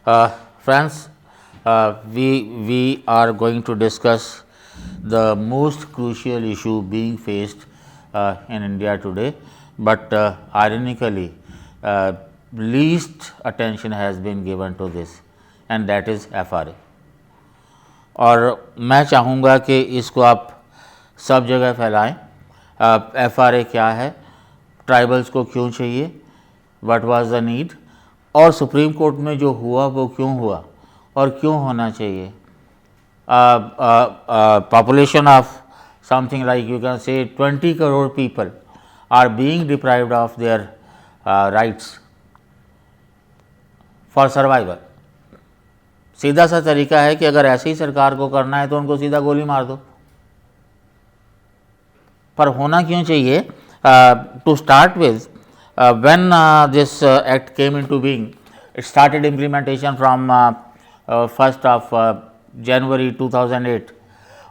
Friends, we are going to discuss the most crucial issue being faced in India today, but ironically, least attention has been given to this, and that is FRA. और मैं चाहूँगा कि इसको आप सब जगह फैलाएं। FRA क्या है, ट्राइबल्स को क्यों चाहिए, व्हाट वाज द नीड, और सुप्रीम कोर्ट में जो हुआ वो क्यों हुआ और क्यों होना चाहिए। Population of something like you can say 20 crore people are being deprived of their rights for survival. सीधा सा तरीका है कि अगर ऐसे ही सरकार को करना है तो उनको सीधा गोली मार दो, पर होना क्यों चाहिए। To start with, when this act came into being, it started implementation from 1st of January 2008,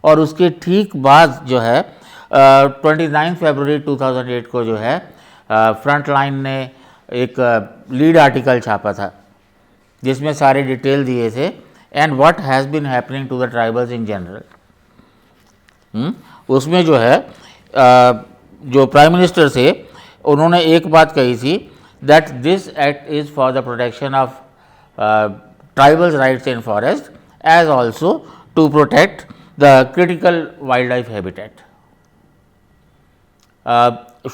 और उसके ठीक बाद जो है 29 फरवरी 2008 को जो है फ्रंट लाइन ने एक लीड आर्टिकल छापा था जिसमें सारे डिटेल दिए थे, and what has been happening to the tribals in general. उसमें जो है जो प्राइम मिनिस्टर थे उन्होंने एक बात कही थी, that this act is for the protection of tribals rights in forest as also to protect the critical wildlife habitat.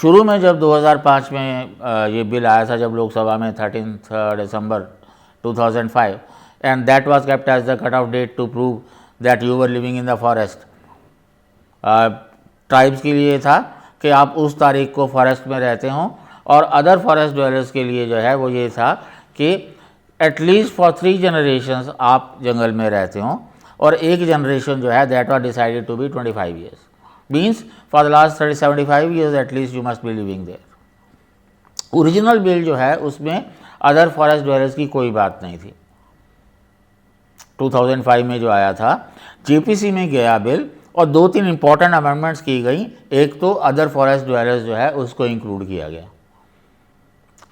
शुरू में जब 2005 में ये बिल आया था, जब लोकसभा में 13 दिसंबर 2005, and that was kept as the cut off date to prove that you were living in the forest. Tribes के लिए था कि आप उस तारीख को फॉरेस्ट में रहते हों, और अदर फॉरेस्ट ड्वेलर्स के लिए जो है वो ये था कि एटलीस्ट फॉर 3 जनरेशंस आप जंगल में रहते हों, और एक जनरेशन जो है that was decided to be 25 years, means for the last 75 years at least you must be living there. Original bill जो है उसमें अदर फॉरेस्ट ड्वेलर्स की कोई बात नहीं थी। 2005 में जो आया था, JPC में गया बिल और 2-3 इंपॉर्टेंट अमेंडमेंट्स की गई। एक तो अदर फॉरेस्ट ड्वेलर्स जो है उसको इंक्लूड किया गया,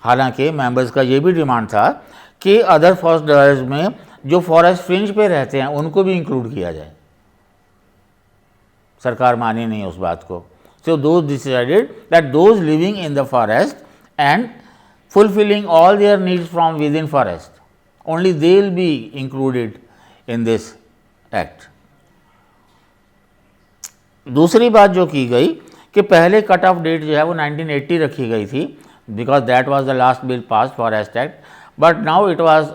हालांकि मेंबर्स का ये भी डिमांड था कि अदर फॉरेस्ट ड्वेलर्स में जो फॉरेस्ट फ्रिंज पे रहते हैं उनको भी इंक्लूड किया जाए। सरकार मानी नहीं उस बात को। So those decided that those living in the forest and fulfilling all their needs from within forest, only they will be included in this act. दूसरी बात जो की गई कि पहले कट ऑफ डेट जो है वो 1980 रखी गई थी, because that was the last bill pass forest act, but now it was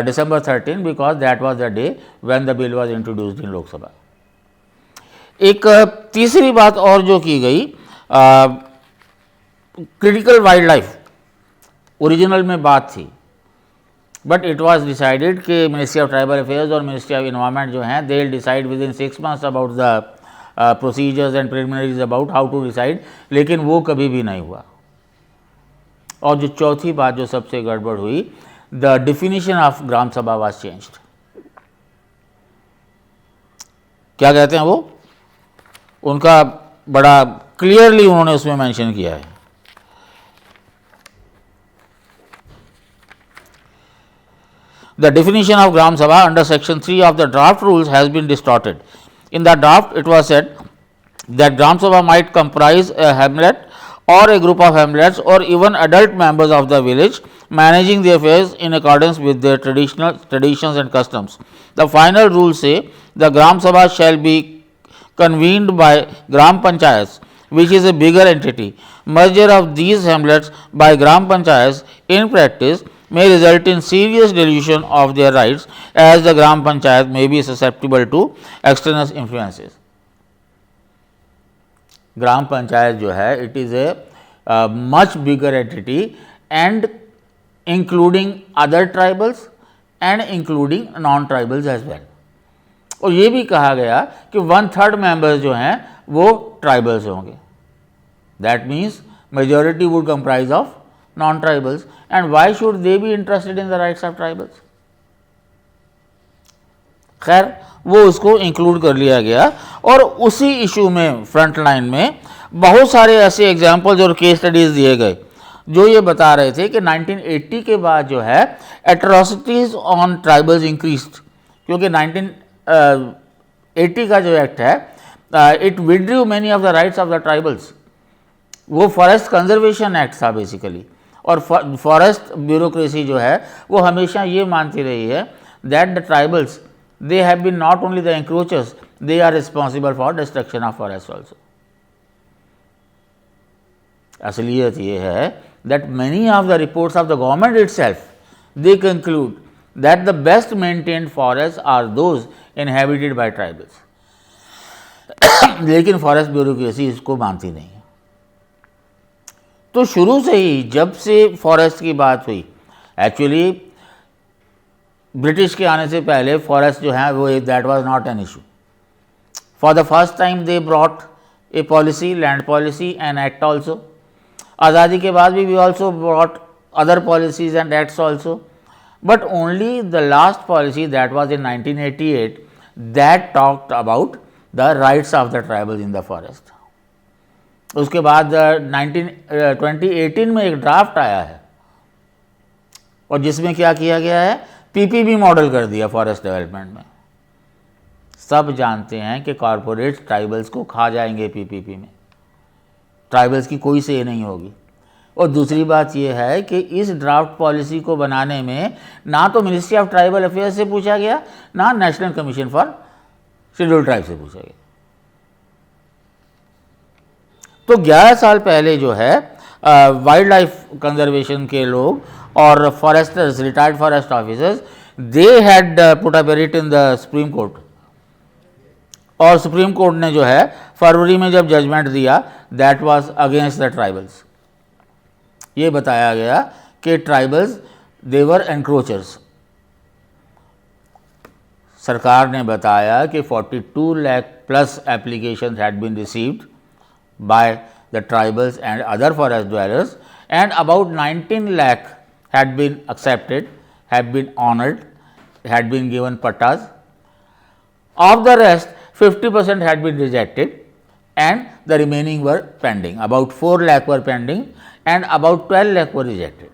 December 13 because that was the day when the bill was introduced in Lok Sabha. एक तीसरी बात और जो की गई, क्रिटिकल वाइल्ड लाइफ ओरिजिनल में बात थी, बट इट वाज डिसाइडेड कि मिनिस्ट्री ऑफ ट्राइबल अफेयर्स और मिनिस्ट्री ऑफ इन्वायरमेंट जो हैं they will decide within 6 months about the procedures and preliminaries about how to decide, लेकिन वो कभी भी नहीं हुआ। और जो चौथी बात जो सबसे गड़बड़ हुई, द डिफिनीशन ऑफ ग्राम सभा वाज चेंज्ड। क्या कहते हैं वो, उनका बड़ा क्लियरली उन्होंने उसमें मेंशन किया है। The definition of Gram Sabha under section 3 of the draft rules has been distorted. In the draft, it was said that Gram Sabha might comprise a hamlet or a group of hamlets or even adult members of the village managing their affairs in accordance with their traditions and customs. The final rules say the Gram Sabha shall be convened by Gram Panchayats, which is a bigger entity. Merger of these hamlets by Gram Panchayats in practice may result in serious dilution of their rights, as the Gram Panchayat may be susceptible to external influences. Gram Panchayat जो है it is a much bigger entity and including other tribals and including non-tribals as well. और ये भी कहा गया कि 1/3 members जो हैं वो ट्राइबल्स होंगे। That means majority would comprise of non-tribals, and why should they be interested in the rights of tribals? खैर वो उसको इंक्लूड कर लिया गया, और उसी इशू में फ्रंट लाइन में बहुत सारे ऐसे एग्जाम्पल्स और केस स्टडीज़ दिए गए जो ये बता रहे थे कि 1980 के बाद जो है एट्रोसिटीज़ ऑन ट्राइबल्स इंक्रीज्ड, क्योंकि 1980 का जो एक्ट है it withdrew many of the rights of the tribals. वो फॉरेस्ट कंजर्वेशन एक्ट था बेसिकली, और फॉरेस्ट ब्यूरोक्रेसी जो है वो हमेशा ये मानती रही है that the tribals they have been not only the encroachers, they are responsible for destruction of forest also. असलियत ये है that many of the reports of the government itself they conclude that the best maintained forest are those inhabited bye tribals. लेकिन forest bureaucracy इसको मानती नहीं है। तो शुरू से ही जब से फॉरेस्ट की बात हुई, एक्चुअली ब्रिटिश के आने से पहले फॉरेस्ट जो है वो that was not an issue. For the first time they brought a policy, land policy and act also. आज़ादी के बाद भी we also brought other policies and acts also, but only the last policy that was in 1988 that talked about the rights of the tribals in the forest. उसके बाद 2018 में एक draft आया है और जिसमें क्या किया गया है, पीपीपी मॉडल कर दिया फॉरेस्ट डेवलपमेंट में। सब जानते हैं कि कॉरपोरेट्स ट्राइबल्स को खा जाएंगे पीपीपी में, ट्राइबल्स की कोई से नहीं होगी। और दूसरी बात यह है कि इस ड्राफ्ट पॉलिसी को बनाने में ना तो मिनिस्ट्री ऑफ ट्राइबल अफेयर्स से पूछा गया, ना national commission for scheduled tribe से पूछा गया। तो 11 साल पहले जो है वाइल्ड लाइफ कंजर्वेशन के लोग और Forester's, retired forest officers, they had put up writ in the Supreme court, और सुप्रीम कोर्ट ने जो है फरवरी में जब जजमेंट दिया that was against the tribals. ये बताया गया कि ट्राइबल्स दे वर एनक्रोचर्स। सरकार ने बताया कि 42 lakh plus applications had been received by the tribals and other forest dwellers, and about 19 lakh had been accepted, had been honored, had been given pattas. Of the rest, 50% had been rejected and the remaining were pending. About 4 lakh were pending and about 12 lakh were rejected.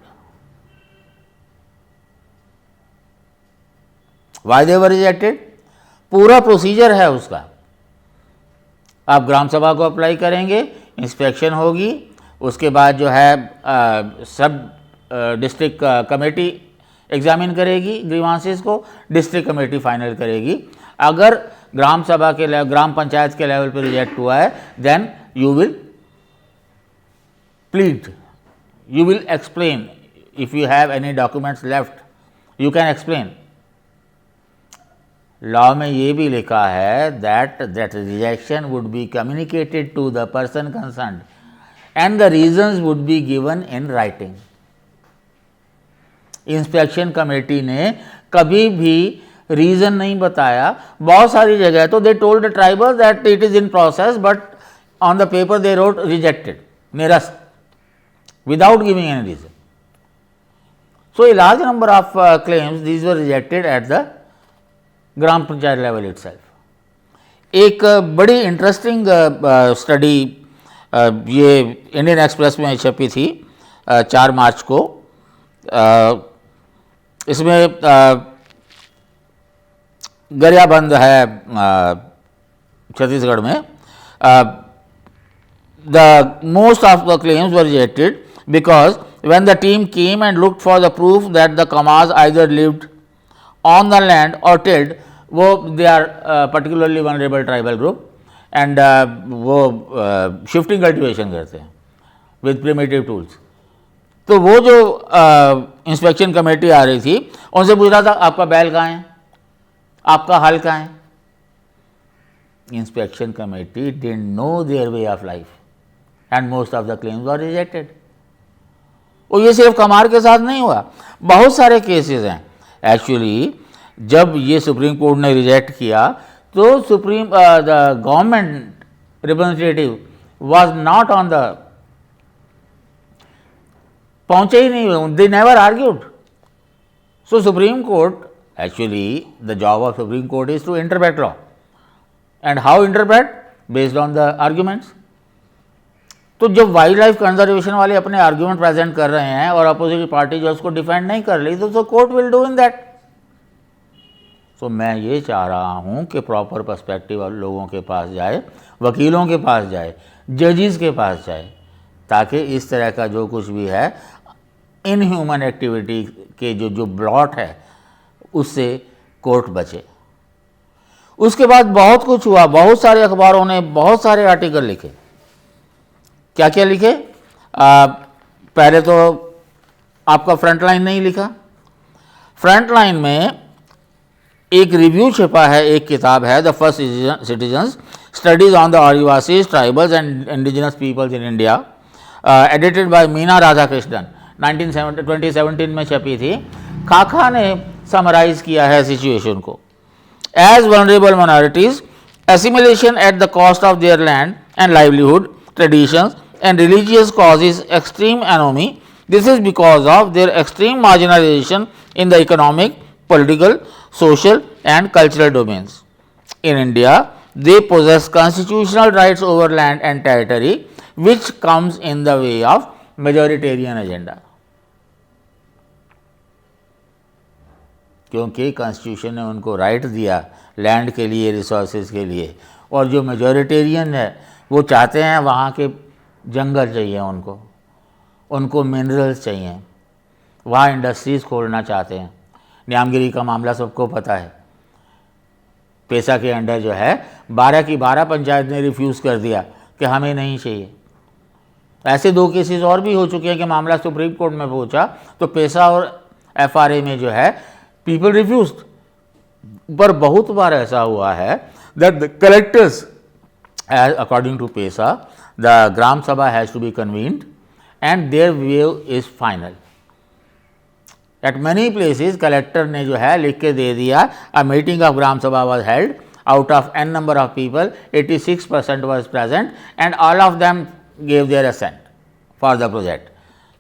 Why they were rejected? पूरा procedure है उसका। आप ग्राम सभा को apply करेंगे, inspection होगी, उसके बाद जो है सब डिस्ट्रिक्ट कमेटी एग्जामिन करेगी ग्रीवांसेस को, डिस्ट्रिक्ट कमेटी फाइनल करेगी। अगर ग्राम सभा के ग्राम पंचायत के लेवल पर रिजेक्ट हुआ है, then you will plead, you will explain. If you have any documents left you can explain. Law में ये भी लिखा है that rejection would be communicated to the person concerned and the reasons would be given in writing. Inspection committee ने कभी भी reason नहीं बताया। बहुत सारी जगह तो they told the tribal that it is in process, but on the paper they wrote rejected, निरस्त, without giving any reason. So a large number of claims these were rejected at the gram panchayat level itself. एक बड़ी interesting study ये Indian express में छपी थी 4 मार्च को। इसमें गरियाबंद है छत्तीसगढ़ में। The most of the claims were rejected because when the team came and looked for the proof that the Kamars either lived on the land और टिल्ड, वो they are particularly vulnerable tribal group, and वो shifting cultivation करते हैं with primitive tools. तो वो जो inspection committee आ रही थी उनसे पूछ रहा था आपका बैल कहाँ है, आपका हल कहाँ है। Inspection committee didn't know their way of life and most of the claims were rejected. और ये सिर्फ कमार के साथ नहीं हुआ, बहुत सारे केसेस हैं। एक्चुअली जब ये सुप्रीम कोर्ट ने रिजेक्ट किया तो supreme the government representative was not on the, पहुंचे ही नहीं, they never argued. So supreme court, actually the job of supreme court is to interpret law, and how interpret? Based on the arguments. तो जब wild life conservation वाले अपने argument present कर रहे हैं और अपोजिट पार्टी जो उसको डिफेंड नहीं कर रही, तो court will do in that. तो मैं ये चाह रहा हूँ कि प्रॉपर पर्सपेक्टिव लोगों के पास जाए, वकीलों के पास जाए, जजेस के पास जाए, ताकि इस तरह का जो कुछ भी है इनह्यूमन एक्टिविटी के जो ब्लॉट है उससे कोर्ट बचे। उसके बाद बहुत कुछ हुआ, बहुत सारे अखबारों ने बहुत सारे आर्टिकल लिखे। क्या क्या लिखे? पहले तो आपका फ्रंटलाइन नहीं लिखा। फ्रंटलाइन में एक रिव्यू छपा है, एक किताब है, the first citizens studies on the Adivasis, tribals and indigenous peoples in India, edited by Meena Radhakrishnan, 2017 में छपी थी। खाखा ने समराइज किया है सिचुएशन को। As vulnerable minorities, assimilation at the cost of their land and livelihood, traditions and religious causes extreme anomie. This is because of their extreme marginalisation in the economic, political, social and cultural domains. In India, they possess constitutional rights over land and territory, which comes in the way of majoritarian agenda. क्योंकि constitution ने उनको right दिया land के लिए, resources के लिए, और जो मेजोरिटेरियन है वो चाहते हैं वहाँ के जंगल चाहिए, उनको मिनरल्स चाहिए, वहाँ इंडस्ट्रीज़ खोलना चाहते हैं। न्यामगिरी का मामला सबको पता है। पेशा के अंडर जो है 12 की 12 पंचायत ने रिफ्यूज़ कर दिया कि हमें नहीं चाहिए। ऐसे 2 केसेस और भी हो चुके हैं कि मामला सुप्रीम कोर्ट में पहुंचा, तो पेशा और FRA में जो है पीपल रिफ्यूज्ड। पर बहुत बार ऐसा हुआ है that the collectors, according to PESA, the gram sabha has to be convened and their view is final. At many places collector ने जो है लिख के दे दिया, a meeting of gram sabha was held, out of n number of people 86% was present and all of them gave their assent for the project.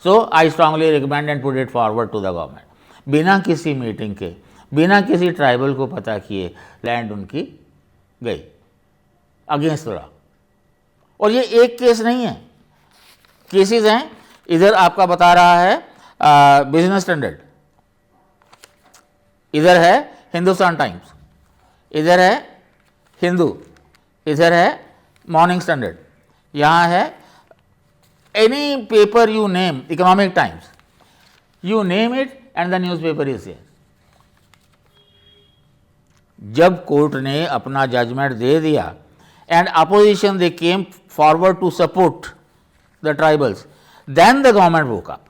So I strongly recommend and put it forward to the government. बिना किसी meeting के, बिना किसी tribal को पता किए land उनकी गई अगेंस्ट लॉ। और ये एक केस नहीं है, केसेस हैं। इधर आपका बता रहा है बिजनेस स्टैंडर्ड, इधर है हिंदुस्तान टाइम्स, इधर है हिंदू, इधर है मॉर्निंग स्टैंडर्ड, यहाँ है any paper you name, Economic Times, you name it and the news paper is here. जब कोर्ट ने अपना जजमेंट दे दिया and opposition they came forward to support the tribals, then the government woke up.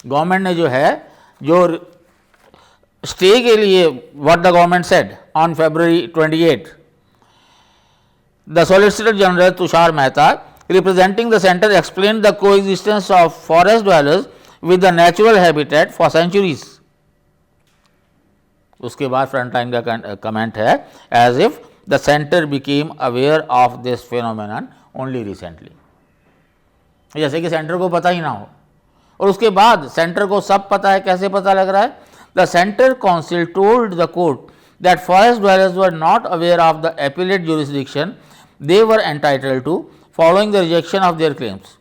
Government ने जो है, जो stay के लिए what the government said on February 28, the solicitor general Tushar Mehta representing the centre explain the coexistence of forest dwellers with the natural habitat for centuries. उसके बाद Frontline का comment है, as if the centre became aware of this phenomenon only recently. जैसे कि centre को पता ही ना हो, और उसके बाद सेंटर को सब पता है। कैसे पता लग रहा है? The centre counsel told the court that forest dwellers were not aware of the appellate jurisdiction they were entitled to following the rejection of their claims.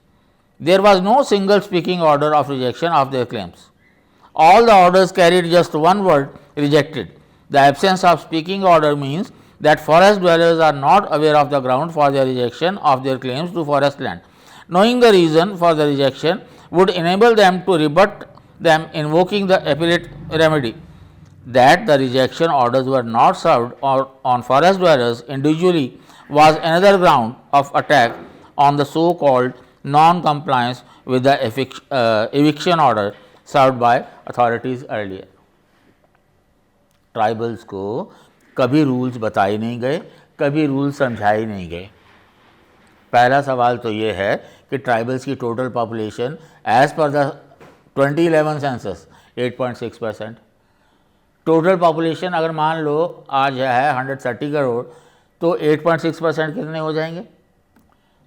There was no single speaking order of rejection of their claims. All the orders carried just one word, rejected. The absence of speaking order means that forest dwellers are not aware of the ground for their rejection of their claims to forest land. Knowing the reason for the rejection would enable them to rebut them invoking the appellate remedy. That the rejection orders were not served on forest dwellers individually was another ground of attack on the so-called non-compliance with the eviction order served by authorities earlier. Tribals को कभी rules बताए नहीं गए, कभी rules समझाए नहीं गए। पहला सवाल तो ये है कि ट्राइबल्स की total population as per the 2011 census 8.6%। Total population अगर मान लो आज है 130 करोड़, तो 8.6% कितने हो जाएंगे?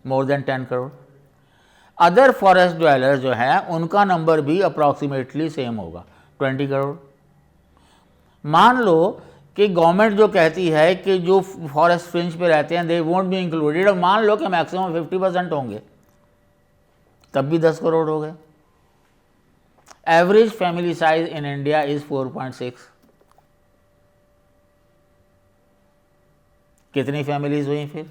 More than 10 crore. Other forest dweller जो हैं उनका नंबर भी अप्रॉक्सीमेटली सेम होगा, 20 करोड़। मान लो कि गवर्नमेंट जो कहती है कि जो फॉरेस्ट फ्रिंज पे रहते हैं दे वोंट बी इंक्लूडेड, और मान लो कि मैक्सिमम 50% होंगे, तब भी 10 करोड़ हो गए। Average family size in India is 4.6। कितनी फैमिलीज हुई फिर?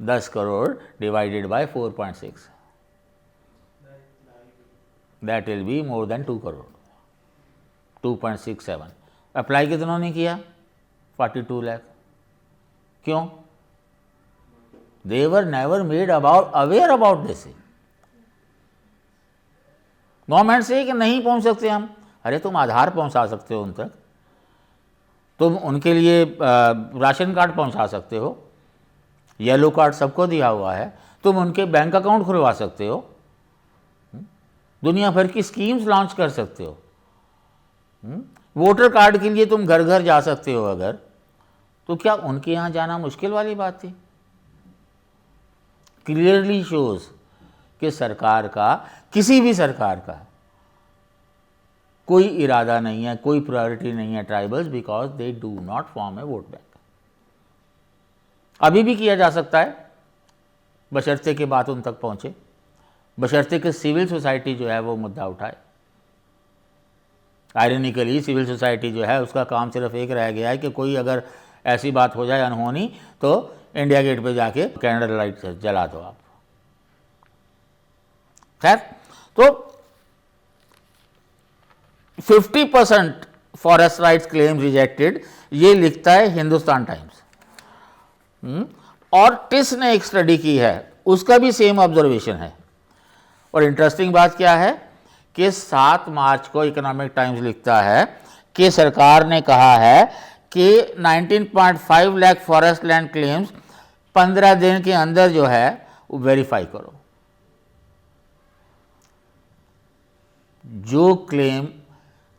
10 crore divided by 4.6, that will be more than 2 crore, 2.67। Apply कितनों ने किया? 42 लाख। क्यों? They were never made aware about this. Government से कि नहीं पहुंच सकते हम, अरे तुम आधार पहुंचा सकते हो उन तक, तुम उनके लिए राशन कार्ड पहुंचा सकते हो, येलो कार्ड सबको दिया हुआ है, तुम उनके बैंक अकाउंट खुलवा सकते हो, दुनिया भर की स्कीम्स लॉन्च कर सकते हो, वोटर कार्ड के लिए तुम घर घर जा सकते हो अगर, तो क्या उनके यहाँ जाना मुश्किल वाली बात थी? क्लियरली शोज कि सरकार का, किसी भी सरकार का कोई इरादा नहीं है, कोई प्रायोरिटी नहीं है tribals, because they do not form A vote bank. अभी भी किया जा सकता है, बशर्ते कि बात उन तक पहुंचे, बशर्ते कि सिविल सोसाइटी जो है वो मुद्दा उठाए। आयरनिकली सिविल सोसाइटी जो है उसका काम सिर्फ एक रह गया है कि कोई अगर ऐसी बात हो जाए अनहोनी तो इंडिया गेट पे जाके कैंडल लाइट जला दो आप। खैर, तो 50% फॉरेस्ट राइट्स क्लेम रिजेक्टेड, ये लिखता है हिंदुस्तान टाइम्स। और टिस ने एक स्टडी की है, उसका भी सेम ऑब्जर्वेशन है। और इंटरेस्टिंग बात क्या है कि 7 मार्च को इकोनॉमिक टाइम्स लिखता है कि सरकार ने कहा है कि 19.5 लाख फॉरेस्ट लैंड क्लेम्स 15 दिन के अंदर जो है वो वेरीफाई करो। जो क्लेम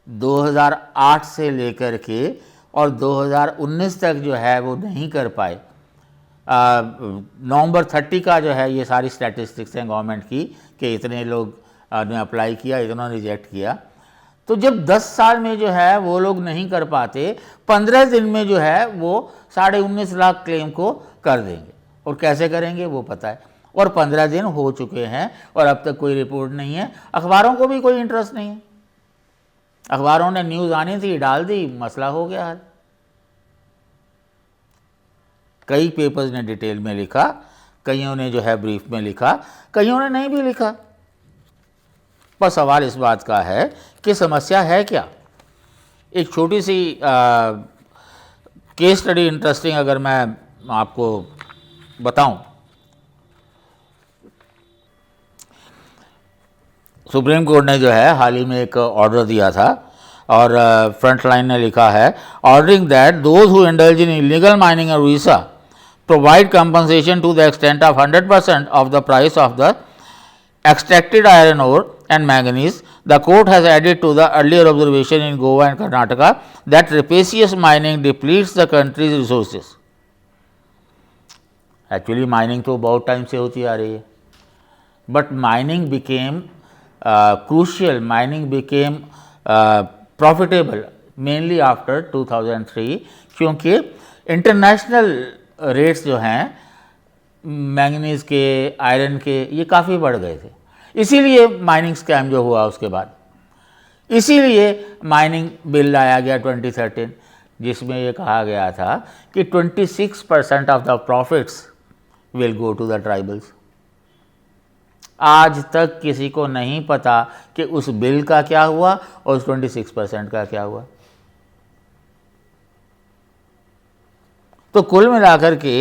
2008 से लेकर के और 2019 तक जो है वो नहीं कर पाए, नवंबर 30 का जो है ये सारी स्टैटिस्टिक्स हैं गवर्नमेंट की कि इतने लोग ने अप्लाई किया, इतना रिजेक्ट किया। तो जब 10 साल में जो है वो लोग नहीं कर पाते, 15 दिन में जो है वो 19.5 लाख क्लेम को कर देंगे। और कैसे करेंगे वो पता है। और 15 दिन हो चुके हैं और अब तक कोई रिपोर्ट नहीं है। अखबारों को भी कोई इंटरेस्ट नहीं है, अखबारों ने न्यूज़ आनी थी डाल दी, मसला हो गया हल। कई पेपर्स ने डिटेल में लिखा, कईयों ने जो है ब्रीफ में लिखा, कईयों ने नहीं भी लिखा। पर सवाल इस बात का है कि समस्या है क्या। एक छोटी सी केस स्टडी इंटरेस्टिंग अगर मैं आपको बताऊं, सुप्रीम कोर्ट ने जो है हाल ही में एक ऑर्डर दिया था और फ्रंट लाइन ने लिखा है, ordering that those who indulge in illegal mining और वीसा provide compensation to the extent of 100% of the price of the extracted iron ore and manganese. The court has added to the earlier observation in Goa and Karnataka that rapacious mining depletes the country's resources. Actually mining तो बहुत time से होती आ रही है, but mining became crucial, mining became profitable mainly after 2003, क्योंकि international rates जो हैं manganese के, आयरन के, ये काफ़ी बढ़ गए थे। इसीलिए माइनिंग स्कैम जो हुआ उसके बाद, इसीलिए माइनिंग बिल लाया गया 2013, जिसमें ये कहा गया था कि 26% of the profits will go to the tribals. आज तक किसी को नहीं पता कि उस बिल का क्या हुआ और उस 26% का क्या हुआ। तो कुल मिलाकर के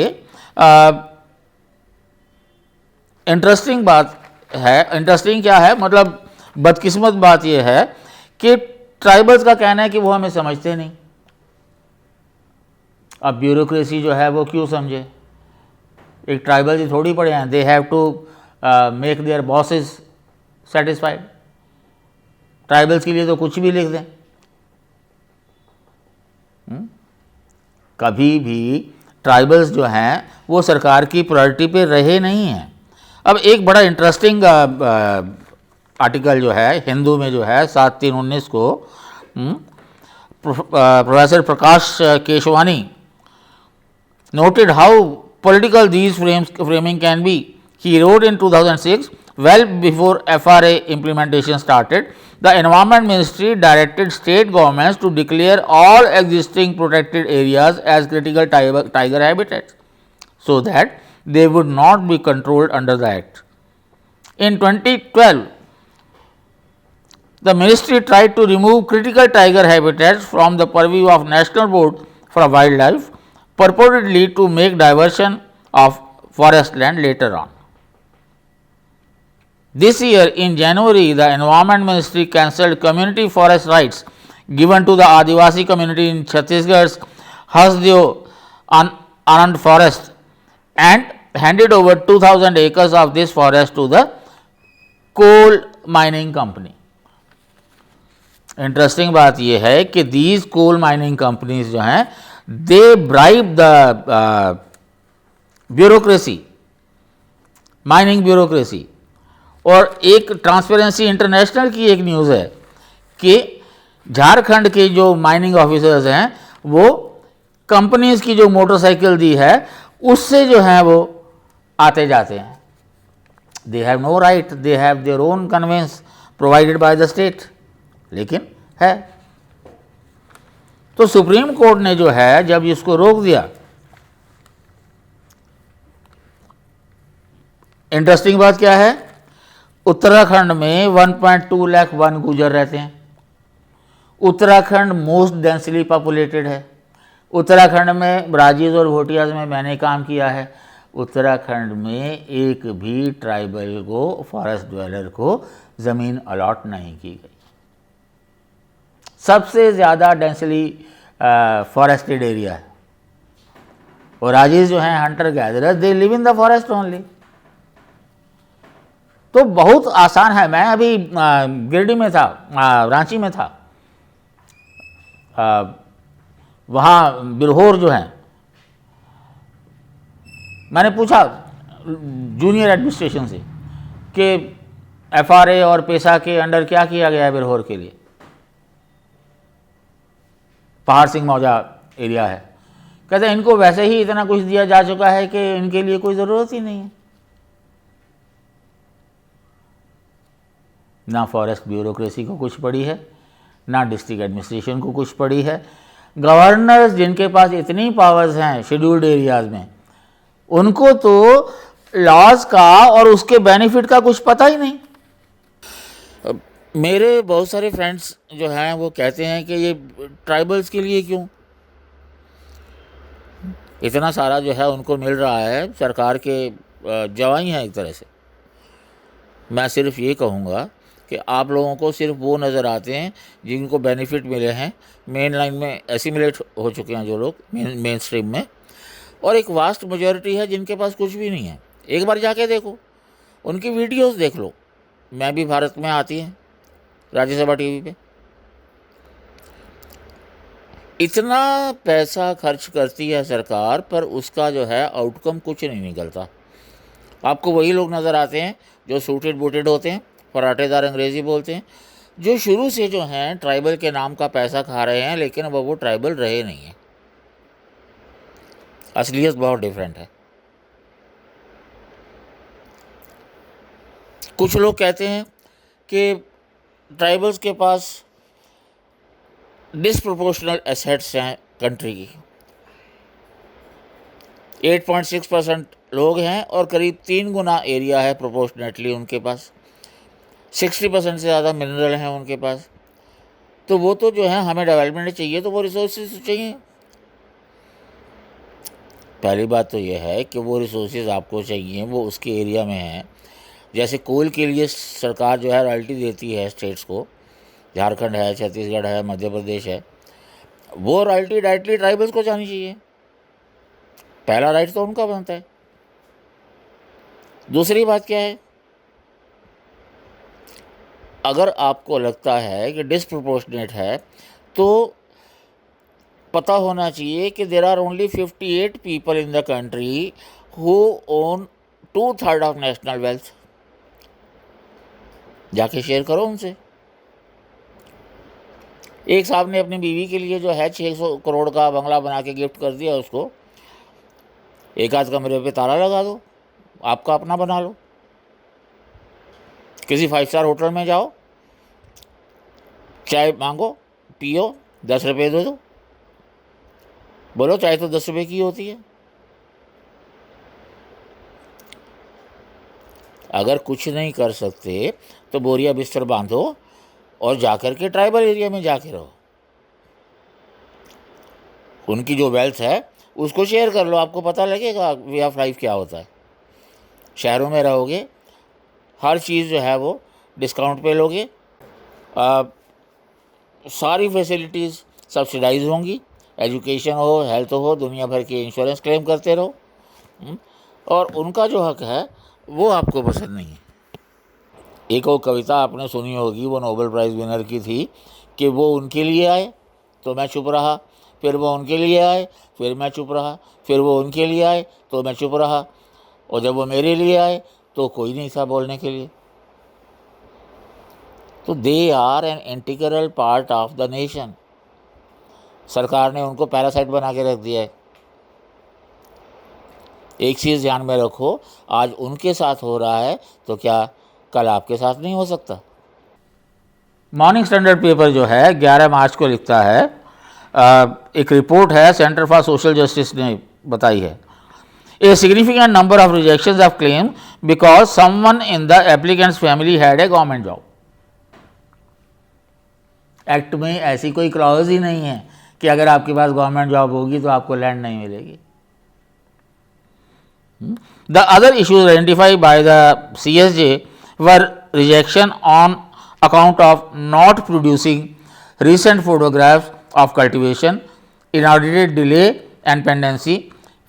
इंटरेस्टिंग बात है, इंटरेस्टिंग क्या है, मतलब बदकिस्मत बात यह है कि ट्राइबल्स का कहना है कि वो हमें समझते नहीं। अब ब्यूरोक्रेसी जो है वो क्यों समझे, एक ट्राइबल जी थोड़ी पड़े हैं, they have to make their bosses satisfied. Tribals के लिए तो कुछ भी लिख दें। कभी भी ट्राइबल्स जो हैं वो सरकार की प्रायोरिटी पे रहे नहीं हैं। अब एक बड़ा इंटरेस्टिंग आर्टिकल जो है हिंदू में जो है 7/3/19 को Professor Prakash Keshwani noted how political these framing can be. He wrote in 2006, well before FRA implementation started, the Environment Ministry directed state governments to declare all existing protected areas as critical tiger habitats, so that they would not be controlled under the Act. In 2012, the ministry tried to remove critical tiger habitats from the purview of National Board for Wildlife, purportedly to make diversion of forest land later on. This year in January, the Environment Ministry cancelled community forest rights given to the Adivasi community in Chhattisgarh's Hasdeo Anand forest and handed over 2000 acres of this forest to the coal mining company. Interesting बात यह है कि these coal mining companies जो हैं they bribe the bureaucracy, mining bureaucracy. और एक transparency international की एक न्यूज़ है कि झारखंड के जो माइनिंग ऑफिसर्स हैं वो कंपनीज की जो मोटरसाइकिल दी है उससे जो है वो आते जाते हैं. They have no right, they have their own conveyance provided by the state, लेकिन है. तो सुप्रीम कोर्ट ने जो है जब इसको रोक दिया, इंटरेस्टिंग बात क्या है, उत्तराखंड में 1.2 लाख वन गुजर रहते हैं. उत्तराखंड मोस्ट डेंसली पॉपुलेटेड है. उत्तराखंड में ब्राजीज और भोटियाज में मैंने काम किया है. उत्तराखंड में एक भी ट्राइबल को, फॉरेस्ट ड्वेलर को ज़मीन अलॉट नहीं की गई. सबसे ज़्यादा डेंसली फॉरेस्टेड एरिया है. और राजीज जो हैं Hunter gatherers, they live in the forest only. तो बहुत आसान है. मैं अभी गिरडी में था, रांची में था, वहाँ बिरहोर जो है, मैंने पूछा जूनियर एडमिनिस्ट्रेशन से कि FRA और पेशा के अंडर क्या किया गया है बिरहोर के लिए. पहाड़ सिंह मौजा एरिया है. कहते हैं इनको वैसे ही इतना कुछ दिया जा चुका है कि इनके लिए कोई ज़रूरत ही नहीं है. ना फॉरेस्ट ब्यूरोक्रेसी को कुछ पड़ी है, ना डिस्ट्रिक्ट एडमिनिस्ट्रेशन को कुछ पड़ी है. गवर्नर्स जिनके पास इतनी पावर्स हैं शेड्यूल्ड एरियाज़ में, उनको तो लॉज का और उसके बेनिफिट का कुछ पता ही नहीं. मेरे बहुत सारे फ्रेंड्स जो हैं वो कहते हैं कि ये ट्राइबल्स के लिए क्यों इतना सारा जो है उनको मिल रहा है, सरकार के जवाई हैं एक तरह से. मैं सिर्फ ये कहूँगा कि आप लोगों को सिर्फ वो नज़र आते हैं जिनको बेनिफिट मिले हैं, मेन लाइन में एसिमिलेट हो चुके हैं जो लोग मेन स्ट्रीम में, और एक वास्ट मेजॉरिटी है जिनके पास कुछ भी नहीं है. एक बार जाके देखो, उनकी वीडियोस देख लो. मैं भी भारत में आती हैं राज्यसभा टीवी पे. इतना पैसा खर्च करती है सरकार, पर उसका जो है आउटकम कुछ नहीं निकलता. आपको वही लोग नज़र आते हैं जो सूटेड बूटेड होते हैं, फराटेदार अंग्रेज़ी बोलते हैं, जो शुरू से जो हैं ट्राइबल के नाम का पैसा खा रहे हैं, लेकिन वो ट्राइबल रहे नहीं हैं. असलियत बहुत डिफरेंट है. कुछ लोग कहते हैं कि ट्राइबल्स के पास डिसप्रोपोर्शनल एसेट्स हैं कंट्री की. 8.6% लोग हैं और करीब 3 गुना एरिया है प्रोपोर्शनेटली उनके पास. 60% से ज़्यादा मिनरल हैं उनके पास. तो वो तो जो है हमें डेवलपमेंट चाहिए तो वो रिसोर्सेज चाहिए. पहली बात तो ये है कि वो रिसोर्सेज आपको चाहिए वो उसके एरिया में हैं. जैसे कोल के लिए सरकार जो है रॉयल्टी देती है स्टेट्स को, झारखंड है, छत्तीसगढ़ है, मध्य प्रदेश है, वो रॉयल्टी डायरेक्टली ट्राइबल्स को जानी चाहिए. पहला राइट तो उनका बनता है. दूसरी बात क्या है, अगर आपको लगता है कि डिसप्रोपोर्शनेट है तो पता होना चाहिए कि there are only 58 people in the country who own 2/3 of national wealth. जाके शेयर करो उनसे. एक साहब ने अपनी बीवी के लिए जो है 600 करोड़ का बंगला बना के गिफ्ट कर दिया उसको, एक आध कमरे पे ताला लगा दो, आपका अपना बना लो। किसी 5 स्टार होटल में जाओ, चाय मांगो, पियो, 10 रुपये दे दो, बोलो चाय तो 10 रुपये की होती है। अगर कुछ नहीं कर सकते तो बोरिया बिस्तर बांधो और जाकर के ट्राइबल एरिया में जाके रहो। उनकी जो वेल्थ है उसको शेयर कर लो, आपको पता लगेगा वे ऑफ लाइफ क्या होता है। शहरों में रहोगे, हर चीज़ जो है वो डिस्काउंट पे लोगे, सारी फैसिलिटीज़ सब्सिडाइज होंगी, एजुकेशन हो, हेल्थ हो, दुनिया भर के इंश्योरेंस क्लेम करते रहो, और उनका जो हक है वो आपको पसंद नहीं है। एक और कविता आपने सुनी होगी, वो नोबेल प्राइज़ विनर की थी कि वो उनके लिए आए तो मैं चुप रहा, फिर वो उनके लिए आए फिर मैं चुप रहा, फिर वो उनके लिए आए तो मैं चुप रहा, और जब वो मेरे लिए आए तो कोई नहीं था बोलने के लिए। तो they are an integral part of the nation. सरकार ने उनको पैरासाइट बना के रख दिया है। एक चीज़ ध्यान में रखो, आज उनके साथ हो रहा है तो क्या कल आपके साथ नहीं हो सकता। मॉर्निंग स्टैंडर्ड पेपर जो है 11 मार्च को लिखता है, एक रिपोर्ट है सेंटर फॉर सोशल जस्टिस ने बताई है, a significant number of rejections of claim because someone in the applicants family had a government job. Act में ऐसी कोई क्लॉज ही नहीं है कि अगर आपके पास गवर्नमेंट जॉब होगी तो आपको लैंड नहीं मिलेगी। The other issues identified by the CSJ were rejection on account of not producing recent photographs of cultivation, inordinate delay and pendency,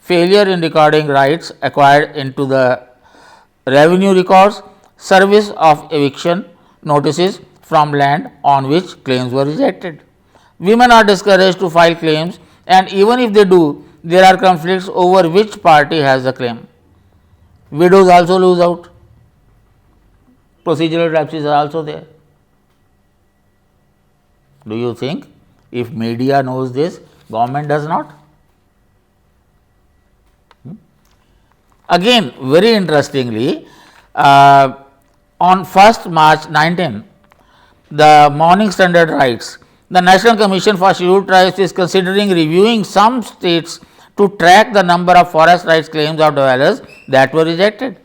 failure in recording rights acquired into the revenue records, service of eviction notices from land on which claims were rejected. Women are discouraged to file claims, and even if they do, there are conflicts over which party has the claim. Widows also lose out. Procedural lapses are also there. Do you think if media knows this, government does not? Again, very interestingly, on 1st March 19, the Morning Standard writes, the National Commission for Scheduled Tribes is considering reviewing some states to track the number of forest rights claims of dwellers that were rejected.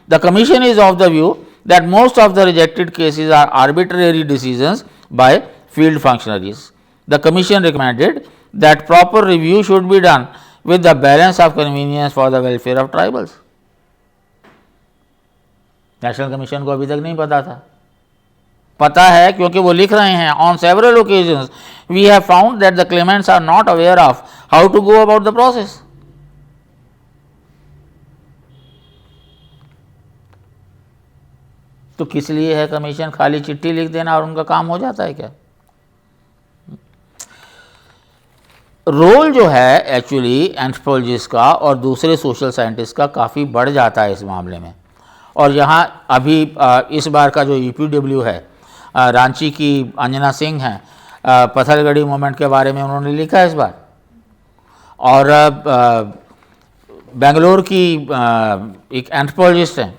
The Commission is of the view that most of the rejected cases are arbitrary decisions by field functionaries. The Commission recommended that proper review should be done with the balance of convenience for the welfare of tribals. National commission को अभी तक नहीं पता था, पता है क्योंकि वो लिख रहे हैं, on several occasions we have found that the claimants are not aware of how to go about the process. तो किस लिए है कमीशन? खाली चिट्ठी लिख देना और उनका काम हो जाता है क्या? रोल जो है एक्चुअली एंथ्रोपोलॉजिस्ट का और दूसरे सोशल साइंटिस्ट का काफ़ी बढ़ जाता है इस मामले में। और यहाँ अभी इस बार का जो EPW है, रांची की अंजना सिंह हैं, पत्थलगड़ी मूवमेंट के बारे में उन्होंने लिखा है इस बार, और बेंगलोर की एक एंथ्रोपोलॉजिस्ट हैं,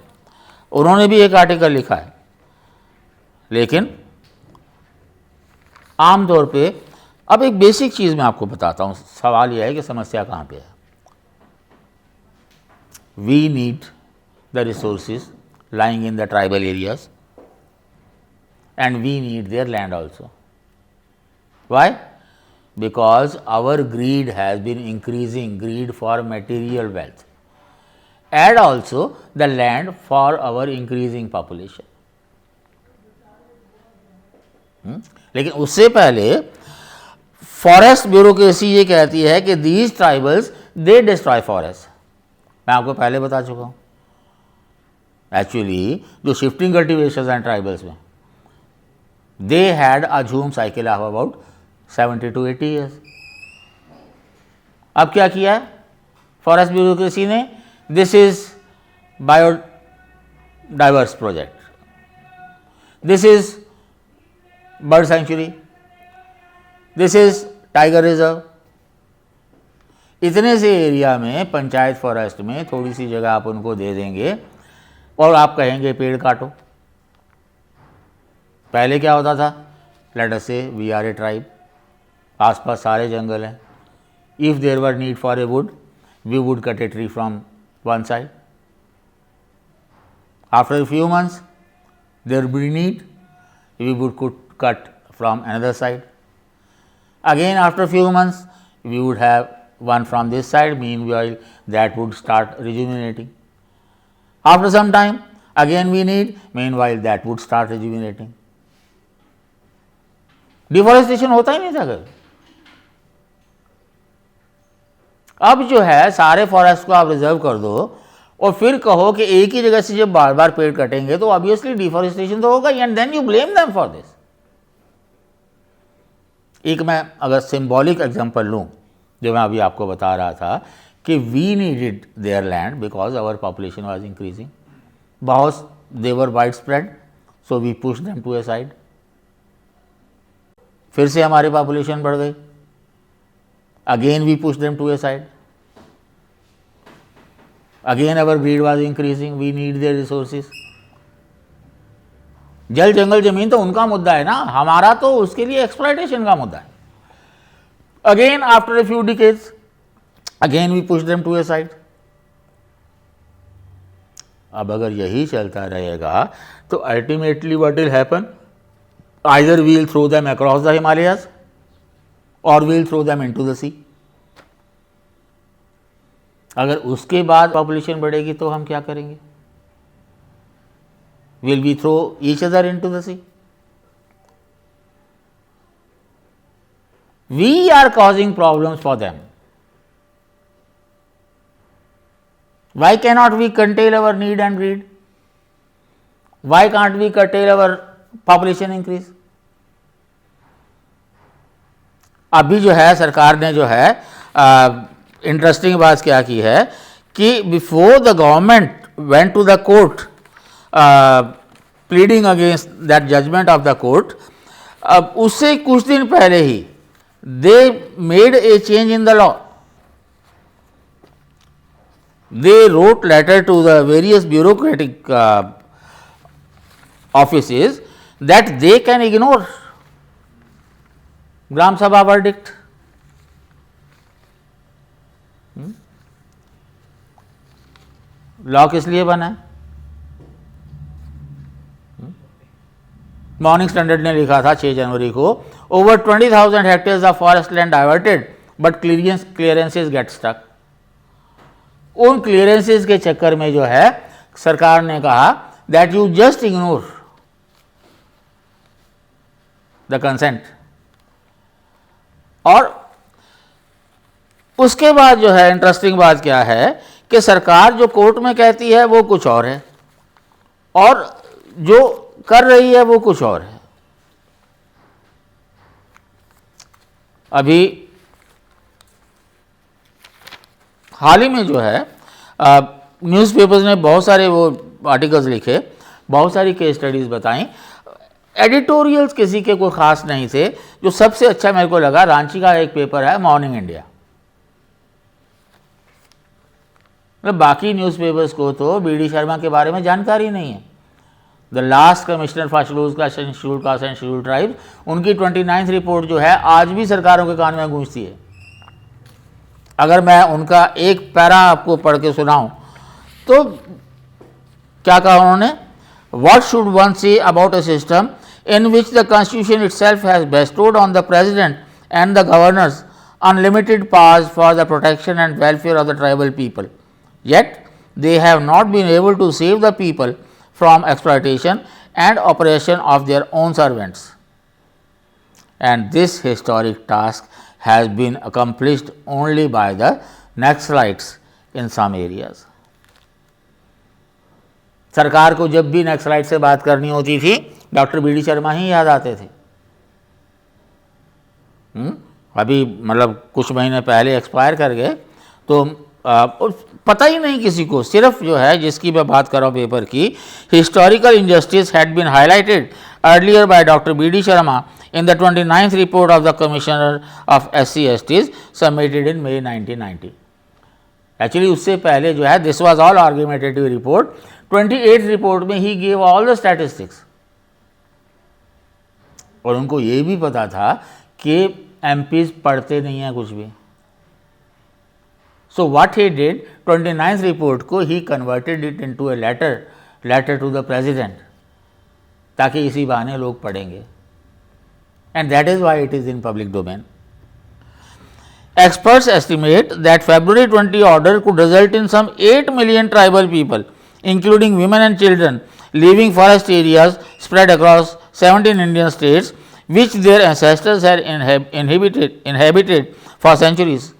उन्होंने भी एक आर्टिकल लिखा है। लेकिन आमतौर पे अब एक बेसिक चीज़ मैं आपको बताता हूँ, सवाल यह है कि समस्या कहाँ पे है। We need the resources lying in the tribal areas and we need their land also. Why? Because our greed has been increasing, greed for material wealth, and also the land for our increasing population. लेकिन उससे पहले forest bureaucracy ये कहती है कि these tribals they destroy forest. मैं आपको पहले बता चुका हूँ। एक्चुअली जो शिफ्टिंग कल्टिवेशंस हैं ट्राइबल्स में, दे हैड अ झूम cycle of about 70 to 80 years. अब क्या किया फॉरेस्ट ब्यूरोक्रेसी ने? This is biodiverse project, this is bird sanctuary, this is tiger reserve. इतने से एरिया में पंचायत फॉरेस्ट में थोड़ी सी जगह आप उनको दे देंगे और आप कहेंगे पेड़ काटो। पहले क्या होता था, लेट अस से वी आर ए ट्राइब, आसपास सारे जंगल हैं, if there were need for a wood we would cut a tree from one side, after a few months there be need we would cut from another side, again after few months we would have one from this side, meanwhile that would start rejuvenating, after some time again we need, meanwhile that would start rejuvenating. Deforestation होता ही नहीं था कभी। अब जो है सारे forest को आप रिजर्व कर दो और फिर कहो कि एक ही जगह से जब बार बार पेड़ कटेंगे तो ऑब्वियसली डिफॉरेस्टेशन तो होगा, and then you blame them for this. एक मैं अगर सिंबॉलिक एग्जांपल लूँ, जो मैं अभी आपको बता रहा था कि we needed their land because our population was increasing, बहुत they were widespread, so we push them to a side. फिर से हमारी पॉपुलेशन बढ़ गई, again we push them to a side, again our greed was increasing, we need their resources. जल जंगल जमीन तो उनका मुद्दा है ना, हमारा तो उसके लिए एक्सप्लॉयटेशन का मुद्दा है। Again after a few decades again we push them to a side. अब अगर यही चलता रहेगा तो ultimately what will happen, either we will throw them across the Himalayas और we will throw them into the sea. अगर उसके बाद पॉपुलेशन बढ़ेगी तो हम क्या करेंगे, will we throw each other into the sea? We are causing problems for them. Why cannot we curtail our need and greed? Why can't we curtail our population increase? अभी जो है सरकार ने जो है इंटरेस्टिंग बात क्या की है कि before the government went to the court pleading against that judgment of the court, अब उससे कुछ दिन पहले ही they made a change in the law. They wrote letter to the various bureaucratic offices that they can ignore gram sabha verdict. Law किस लिए बना है? मॉर्निंग स्टैंडर्ड ने लिखा था 6 जनवरी को, over 20,000 hectares of forest land diverted but clearances get stuck. उन क्लियरेंसेस के चक्कर में जो है सरकार ने कहा that you just ignore the consent. और उसके बाद जो है इंटरेस्टिंग बात क्या है कि सरकार जो कोर्ट में कहती है वो कुछ और है और जो कर रही है वो कुछ और है। अभी हाल ही में जो है न्यूज़पेपर्स ने बहुत सारे वो आर्टिकल्स लिखे, बहुत सारी केस स्टडीज़ बताई। एडिटोरियल्स किसी के कोई ख़ास नहीं थे। जो सबसे अच्छा मेरे को लगा, रांची का एक पेपर है मॉर्निंग इंडिया, मतलब बाकी न्यूज़पेपर्स को तो बी.डी. शर्मा के बारे में जानकारी नहीं है। The last commissioner for schedule caste and schedule tribe, उनकी 29th रिपोर्ट जो है आज भी सरकारों के कान में गूंजती है। अगर मैं उनका एक पैरा आपको पढ़ के सुनाऊं तो क्या कहा उन्होंने, what should one say about a system in which the constitution itself has bestowed on the president and the governors unlimited powers for the protection and welfare of the tribal people, yet they have not been able to save the people from exploitation and oppression of their own servants. And this historic task has been accomplished only by the Naxalites in some areas. सरकार को जब भी naxalite से बात करनी होती थी doctor BD. Sharma ही याद आते थे। अभी मतलब कुछ महीने पहले एक्सपायर कर गए तो पता ही नहीं किसी को, सिर्फ जो है जिसकी मैं बात कर रहा हूँ पेपर की, historical injustice had been highlighted earlier by doctor B D Sharma in the 29th report of the Commissioner of SC/STs submitted in May 1990. Actually उससे पहले जो है this was all argumentative report. 28th report में he gave all the statistics. और उनको ये भी पता था कि MPs पढ़ते नहीं हैं कुछ भी. So what he did, 29th report को he converted it into a letter to the president, ताकि इसी बहाने लोग पढ़ेंगे. And that is why it is in public domain. Experts estimate that February 20 order could result in some 8 million tribal people, including women and children, leaving forest areas spread across 17 Indian states, which their ancestors had inhabited for centuries.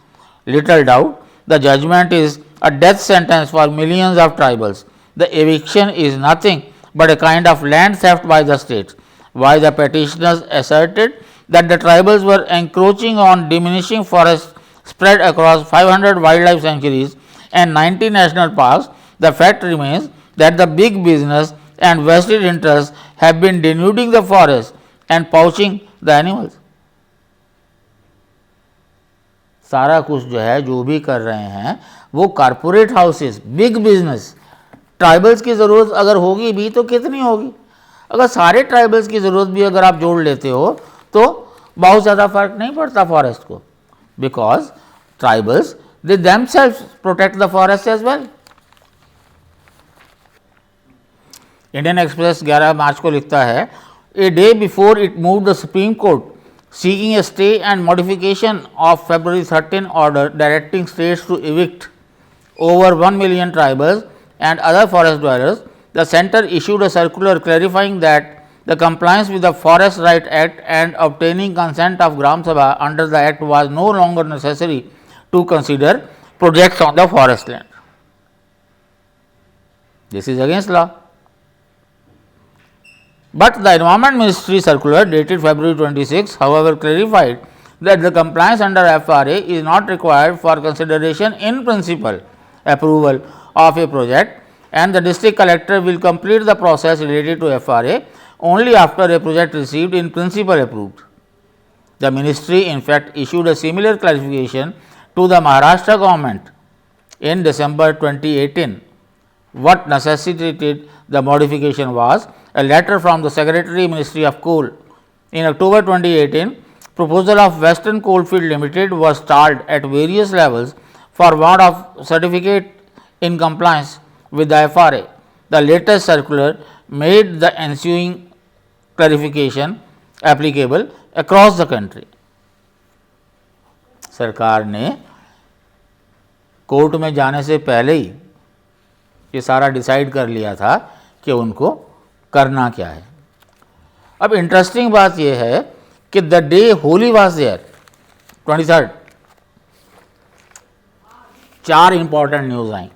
Little doubt, the judgment is a death sentence for millions of tribals. The eviction is nothing but a kind of land theft by the states. Why the petitioners asserted that the tribals were encroaching on diminishing forests spread across 500 wildlife sanctuaries and 90 national parks, the fact remains that the big business and vested interests have been denuding the forest and poaching the animals. सारा कुछ जो है जो भी कर रहे हैं वो corporate houses, big business. Tribals की ज़रूरत अगर होगी भी तो कितनी होगी? अगर सारे ट्राइबल्स की ज़रूरत भी अगर आप जोड़ लेते हो तो बहुत ज़्यादा फर्क नहीं पड़ता फॉरेस्ट को, because tribals they themselves protect the forest as well. Indian Express 11 मार्च को लिखता है, a day before it move the Supreme Court seeking a stay and modification of February 13 order directing states to evict over 1 million tribals and other forest dwellers, the center issued a circular clarifying that the compliance with the Forest Right Act and obtaining consent of Gram Sabha under the act was no longer necessary to consider projects on the forest land. This is against law. But the Environment Ministry circular dated February 26, however, clarified that the compliance under FRA is not required for consideration in principle approval of a project, and the district collector will complete the process related to FRA only after a project received in principle approved. The ministry in fact issued a similar clarification to the Maharashtra government in December 2018. What necessitated the modification was a letter from the Secretary Ministry of Coal. In October 2018, proposal of Western Coalfield Limited was stalled at various levels for want of certificate in compliance with the FRA. The latest circular made the ensuing clarification applicable across the country. सरकार ने court में जाने से पहले ही ये सारा decide कर लिया था कि उनको करना क्या है. अब इंटरेस्टिंग बात यह है कि the day Holi was there 23rd, 4 important news आई,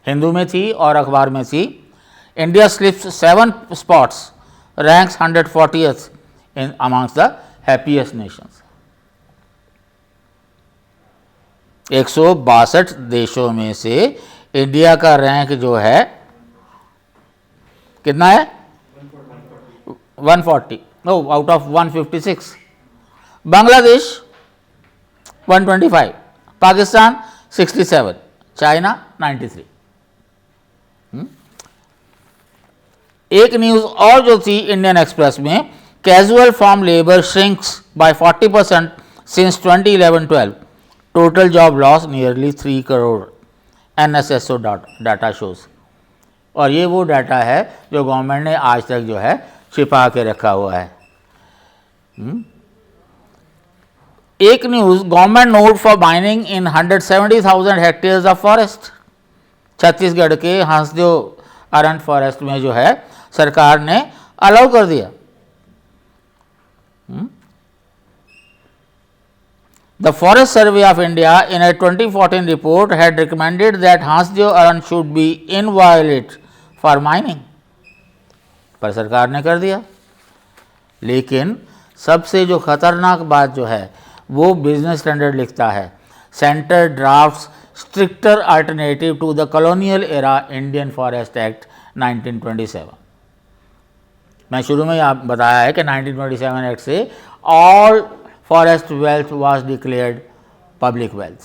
हिंदू में थी और अखबार में थी. India slips 7 spots, ranks 140th in amongst the happiest nations. 162 देशों में से इंडिया का रैंक जो है कितना है? 140, no out of 156. Bangladesh 125, Pakistan 67, China 93. एक न्यूज और जो थी इंडियन एक्सप्रेस में, casual farm labour shrinks by 40% since 2011-12, total job loss nearly 3 crore, NSSO data shows. और ये वो डाटा है जो गवर्नमेंट ने आज तक जो है छिपा के रखा हुआ है. एक news, government note for mining in 170,000 hectares of forest. Chhattisgarh के हंसदेव अरंत फॉरेस्ट में जो है सरकार ने अलाउ कर दिया. The Forest Survey of India in a 2014 report had recommended that Hansdev Arant should be inviolate for mining, पर सरकार ने कर दिया. लेकिन सबसे जो खतरनाक बात जो है वो बिजनेस स्टैंडर्ड लिखता है, centre drafts stricter alternative to the colonial era Indian Forest Act 1927. मैं शुरू में आप बताया है कि 1927 एक्ट से all forest wealth was declared public wealth.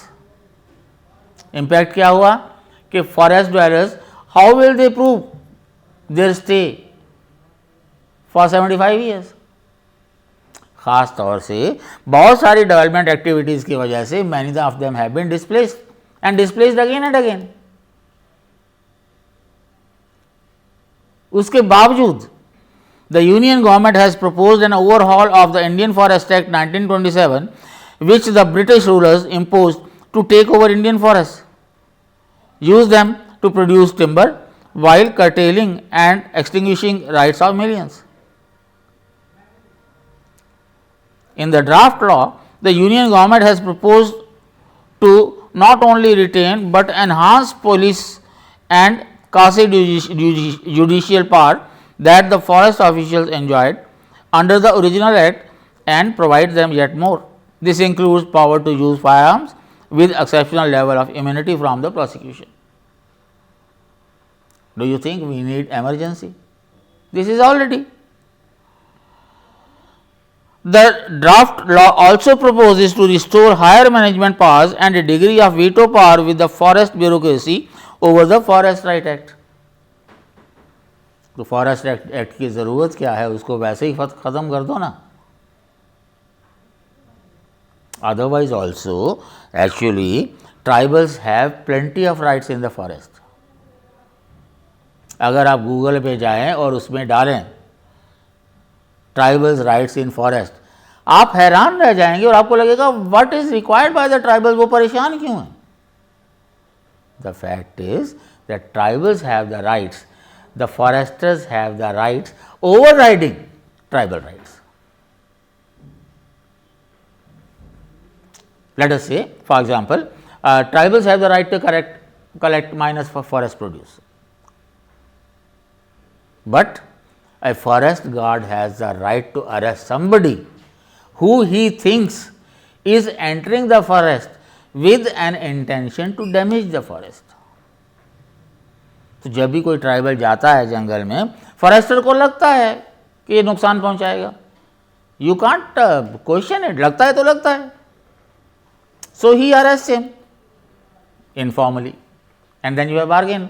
Impact क्या हुआ कि forest dwellers how will they prove there stay for 75 years. खास तौर से बहुत सारी डेवलपमेंट एक्टिविटीज की वजह से many of them have been displaced and displaced again and again. उसके बावजूद the Union government has proposed an overhaul of the Indian Forest Act 1927, which the British rulers imposed to take over Indian forests, use them to produce timber while curtailing and extinguishing rights of millions. In the draft law, the Union government has proposed to not only retain but enhance police and quasi judicial power that the forest officials enjoyed under the original act and provide them yet more. This includes power to use firearms with exceptional level of immunity from the prosecution. Do you think we need emergency? This is already. The draft law also proposes to restore higher management powers and a degree of veto power with the forest bureaucracy over the Forest Right Act. तो forest act की ज़रूरत क्या है, उसको वैसे ही ख़त्म कर दो ना। Otherwise also actually tribals have plenty of rights in the forest. अगर आप गूगल पे जाएं और उसमें डालें ट्राइबल्स राइट्स इन फॉरेस्ट, आप हैरान रह जाएंगे और आपको लगेगा what is required by the tribals, वो परेशान क्यों हैं। The fact is that tribals have the rights, the foresters have the rights overriding tribal rights. Let us say, for example, tribals have the right to collect miners for forest produce, but a forest guard has the right to arrest somebody who he thinks is entering the forest with an intention to damage the forest. तो जब भी कोई tribal जाता है जंगल में, forester को लगता है कि ये नुकसान पहुंचाएगा, यू कांट क्वेश्चन इट, लगता है तो लगता है, so he arrest him informally and then you have bargain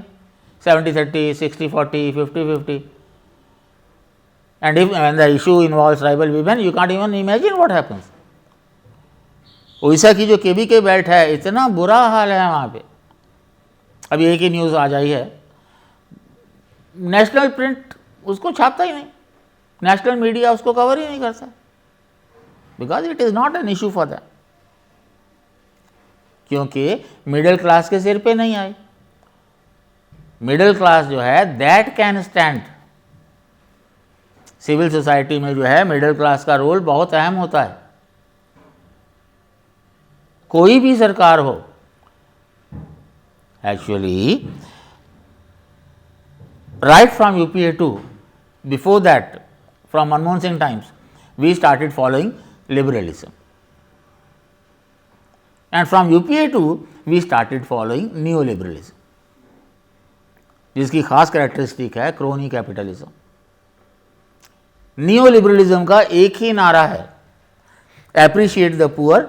70-30, 60-40, 50-50 and if when the issue involves tribal women you can't even imagine what happens. Orissa की जो केबी के बेल्ट है, इतना बुरा हाल है वहाँ पे। अभी एक ही न्यूज़ आ जाई है, नेशनल प्रिंट उसको छापता ही नहीं, नेशनल मीडिया उसको कवर ही नहीं करता, because it is not an issue for that, क्योंकि मिडिल क्लास के सिर पे नहीं आई। मिडिल क्लास जो है that can stand. Civil society में जो है मिडिल क्लास का रोल बहुत अहम होता है। कोई भी सरकार हो, actually right from UPA 2, before that from Manmohan Singh times, we started following liberalism, and from UPA 2 we started following neoliberalism, जिसकी खास कैरेक्टरिस्टिक है क्रोनी कैपिटलिज्म। नियोलिबरलिज्म का एक ही नारा है, appreciate the poor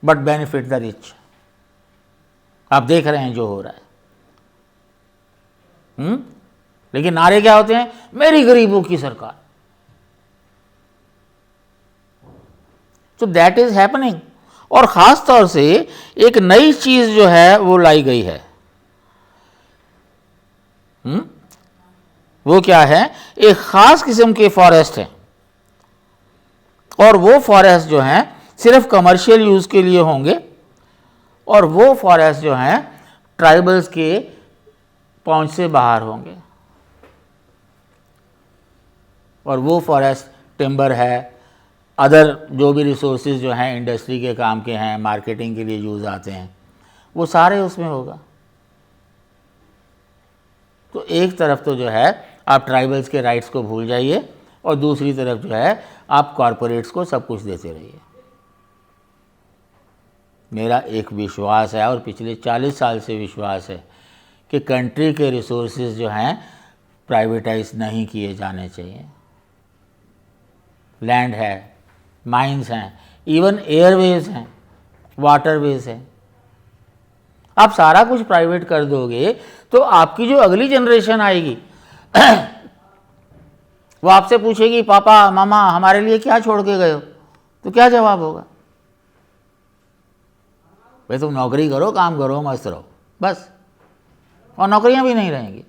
but benefit the rich. आप देख रहे हैं जो हो रहा है। लेकिन नारे क्या होते हैं, मेरी गरीबों की सरकार। तो दैट इज हैपनिंग। और खास तौर से एक नई चीज जो है वो लाई गई है। वो क्या है, एक खास किस्म के फॉरेस्ट हैं और वो फॉरेस्ट जो हैं सिर्फ कमर्शियल यूज के लिए होंगे और वो फॉरेस्ट जो हैं ट्राइबल्स के पहुंच से बाहर होंगे। और वो फॉरेस्ट टिम्बर है, अदर जो भी रिसोर्सेज जो हैं इंडस्ट्री के काम के हैं, मार्केटिंग के लिए यूज़ आते हैं, वो सारे उसमें होगा। तो एक तरफ तो जो है आप ट्राइबल्स के राइट्स को भूल जाइए और दूसरी तरफ जो है आप कॉरपोरेट्स को सब कुछ देते रहिए। मेरा एक विश्वास है और पिछले 40 साल से विश्वास है कि कंट्री के रिसोर्सेज जो हैं प्राइवेटाइज नहीं किए जाने चाहिए। लैंड है, माइंस हैं, इवन एयरवेज हैं, वाटरवेज हैं। आप सारा कुछ प्राइवेट कर दोगे तो आपकी जो अगली जनरेशन आएगी वो आपसे पूछेगी पापा मामा हमारे लिए क्या छोड़ के गए हो, तो क्या जवाब होगा? भाई तुम नौकरी करो, काम करो, मस्त रहो बस, और नौकरियां भी नहीं रहेंगी।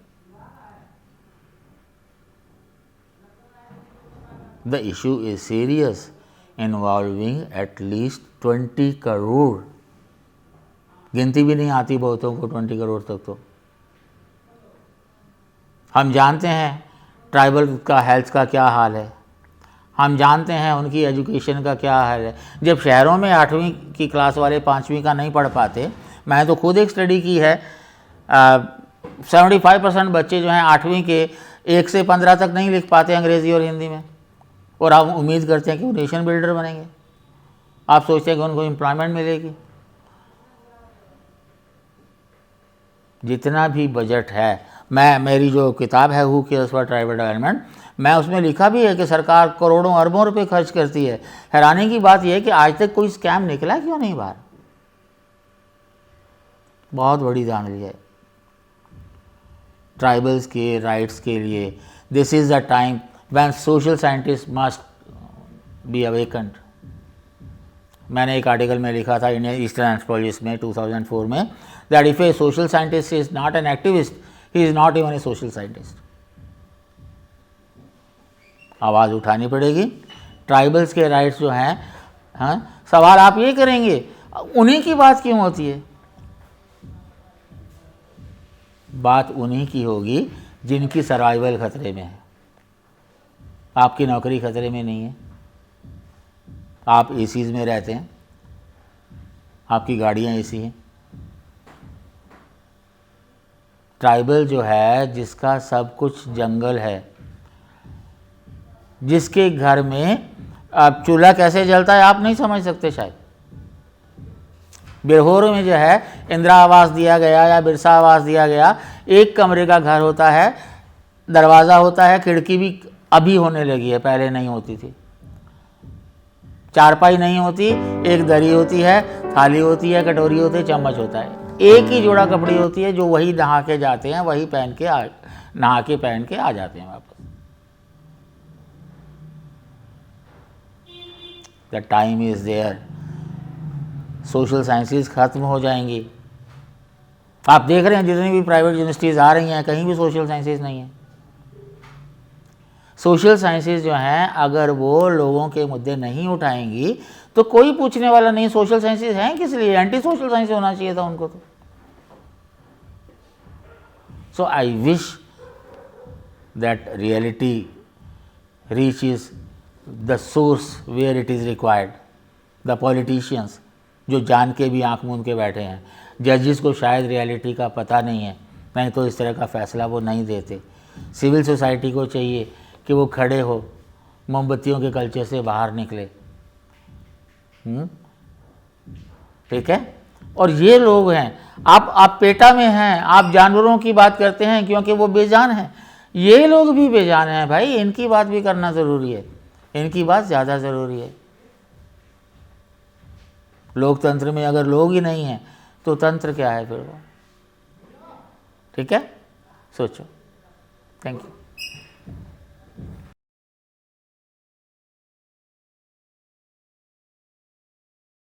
The issue is serious involving at least 20 crore, गिनती भी नहीं आती बहुतों को 20 करोड़ तक। तो हम जानते हैं ट्राइबल का हेल्थ का क्या हाल है, हम जानते हैं उनकी एजुकेशन का क्या हाल है। जब शहरों में 8वीं की क्लास वाले 5वीं का नहीं पढ़ पाते, मैं तो खुद एक स्टडी की है, 75% बच्चे जो हैं 8वीं के 1 से 15 तक नहीं लिख पाते अंग्रेज़ी और हिंदी में, और आप उम्मीद करते हैं कि वो नेशन बिल्डर बनेंगे। आप सोचते हैं कि उनको एम्प्लॉयमेंट मिलेगी। जितना भी बजट है, मेरी जो किताब है who cares for tribal development, मैं उसमें लिखा भी है कि सरकार करोड़ों अरबों रुपए खर्च करती है। हैरानी की बात यह है कि आज तक कोई स्कैम निकला क्यों नहीं बाहर? बहुत बड़ी धांधली है ट्राइबल्स के राइट्स के लिए। This is the time when social scientist must be awakened. मैंने एक आर्टिकल में लिखा था इंडियन ईस्टर्न एंथ्रोपोलॉजिस्ट में 2004 में, that if A social scientist is not an activist, he is not even a social scientist. आवाज़ उठानी पड़ेगी। ट्राइबल्स के राइट्स जो हैं, हाँ, सवाल आप ये करेंगे उन्हीं की बात क्यों होती है? बात उन्हीं की होगी जिनकी सर्वाइवल खतरे में है। आपकी नौकरी खतरे में नहीं है, आप एसीज में रहते हैं, आपकी गाड़ियाँ एसी हैं। ट्राइबल जो है जिसका सब कुछ जंगल है, जिसके घर में अब चूल्हा कैसे जलता है आप नहीं समझ सकते शायद। बिरहोर में जो है इंदिरा आवास दिया गया या बिरसा आवास दिया गया, एक कमरे का घर होता है, दरवाज़ा होता है, खिड़की भी अभी होने लगी है, पहले नहीं होती थी। चारपाई नहीं होती, एक दरी होती है, थाली होती है, कटोरी होती है, चम्मच होता है, एक ही जोड़ा कपड़े होती है जो वही नहा के जाते हैं, वही पहन के नहा के पहन के आ जाते हैं वापस। The time is there, social sciences खत्म हो जाएंगी। आप देख रहे हैं जितनी भी प्राइवेट यूनिवर्सिटीज़ आ रही हैं, कहीं भी सोशल साइंसेज नहीं है। सोशल साइंसेज जो हैं अगर वो लोगों के मुद्दे नहीं उठाएंगी तो कोई पूछने वाला नहीं सोशल साइंसेज हैं किस लिए, एंटी सोशल साइंस होना चाहिए था उनको तो। So I wish that reality reaches the source where it is required. The politicians जो जान के भी आंख मूंद के बैठे हैं, जजेस को शायद रियलिटी का पता नहीं है, नहीं तो इस तरह का फैसला वो नहीं देते। सिविल सोसाइटी को चाहिए कि वो खड़े हो, मोमबत्तियों के कल्चर से बाहर निकले। ठीक है। और ये लोग हैं, आप पेटा में हैं, आप जानवरों की बात करते हैं क्योंकि वो बेजान हैं, ये लोग भी बेजान हैं भाई, इनकी बात भी करना ज़रूरी है, इनकी बात ज़्यादा ज़रूरी है। लोकतंत्र में अगर लोग ही नहीं हैं तो तंत्र क्या है फिर वो? ठीक है, सोचो। Thank you.